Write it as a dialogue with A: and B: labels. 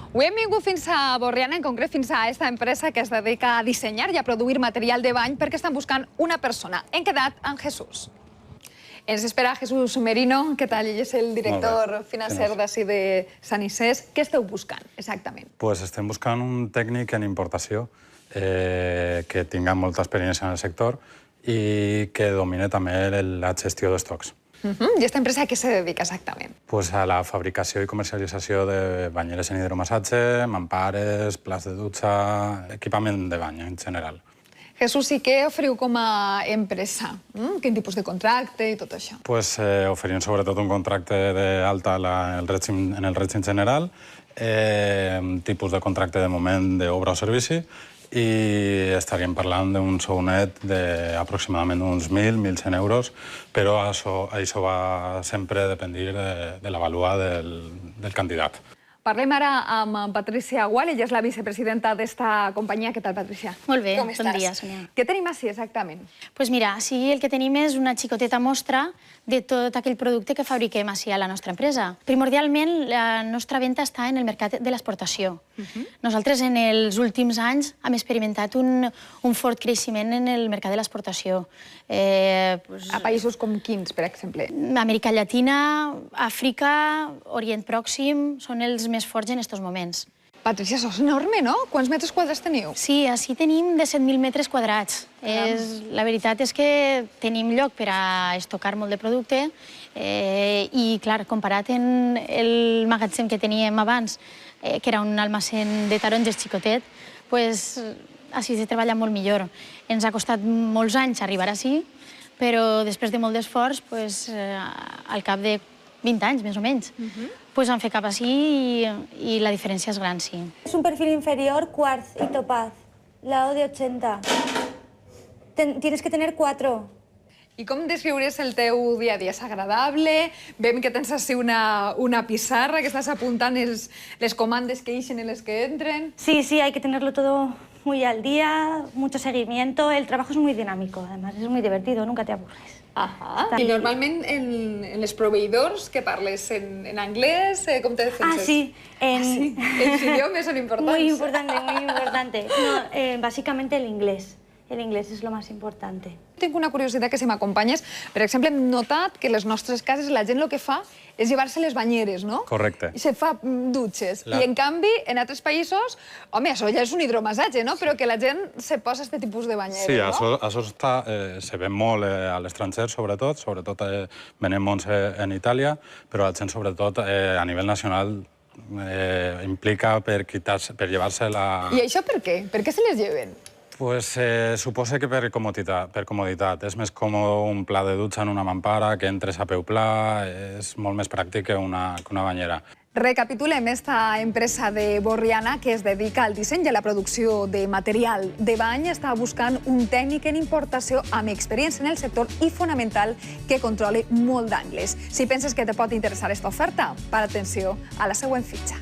A: Avui hem vingut fins a Borriana, en concret fins a aquesta empresa que es dedica a dissenyar i a produir material de bany perquè estan buscant una persona. Hem quedat amb Jesús. Ens espera Jesús Merino, què tal? Ell és el director financer d'ací de Sant Isés. Què esteu buscant, exactament?
B: Pues estem buscant un tècnic en importació que tinga molta experiència en el sector i que domine també la gestió d'estocs.
A: I aquesta empresa a què se dedica exactament?
B: Pues a la fabricació i comercialització de banyeres en hidromassatge, mampares, plats de dutxa, equipament de bany en general.
A: Jesús, i què oferiu com a empresa? Quin tipus de contracte i tot això?
B: Pues oferim sobretot un contracte d'alta en el règim general, tipus de contracte de moment d'obra o servici, i estaríem parlant d'un sou net d'aproximadament uns 1.000-1.100 euros, però això va sempre dependir de la vàlua del candidat.
A: Parlem ara amb Patricia Gual, ella és la vicepresidenta d'esta companyia. Què tal, Patricia?
C: Molt bé,
A: bon
C: dia, Sonia.
A: Què tenim així exactament?
C: Doncs mira, així el que tenim és una xicoteta mostra de tot aquell producte que fabriquem així a la nostra empresa. Primordialment, la nostra venda està en el mercat de l'exportació. Nosaltres en els últims anys hem experimentat un fort creixement en el mercat de l'exportació.
A: A països com quins, per exemple?
C: Amèrica Llatina, Àfrica, Orient Pròxim, són els més forts en aquests moments.
A: Patricia, això és enorme, no? Quants metres quadrats teniu?
C: Sí, així tenim de 7.000 metres quadrats. La veritat és que tenim lloc per a estocar molt de producte i, clar, comparat amb el magatzem que teníem abans, que era un almacén de taronges xicotet, així se treballa molt millor. Ens ha costat molts anys arribar així, però després de molt d'esforç, al cap de 20 anys, més o menys, han fet cap així i la diferència és gran, sí.
D: Es un perfil inferior, quartz y topaz, lado de 80. Tienes que tener 4.
A: I com descriuries el teu dia a dia? És agradable? Vem que tens així una pissarra, que estàs apuntant les comandes que ixen i les que entren.
D: Sí, hay que tenerlo todo muy al día, mucho seguimiento. El trabajo es muy dinámico, además es muy divertido, nunca te aburres.
A: I normalment en les proveïdors que parles en anglès, com te defenses?
D: Sí.
A: Els idiomes són importants.
D: Muy importante, muy importante. No, básicamente el inglés. El inglés és lo más importante.
A: Tinc una curiositat que si m'acompanyes. Per exemple, hem notat que a les nostres cases la gent el que fa és llevar-se les banyeres, no?
B: Correcte.
A: I se fa dutxes. I, en canvi, en altres països, home, això ja és un hidromassatge, no? Però que la gent se posa aquest tipus de banyeres, no?
B: Sí, això se ven molt a l'estranger, sobretot venem molts en Itàlia, però la gent, sobretot, a nivell nacional, implica per llevar-se la...
A: I això per què? Per què se les lleven?
B: Suposa que per comoditat. És més còmode un pla de dutxa en una mampara, que entres a peu pla, és molt més pràctic que una banyera.
A: Recapitulem esta empresa de Borriana que es dedica al disseny i a la producció de material de bany. Està buscant un tècnic en importació amb experiència en el sector i fonamental que controli molt d'angles. Si penses que te pot interessar aquesta oferta, para atenció a la següent fitxa.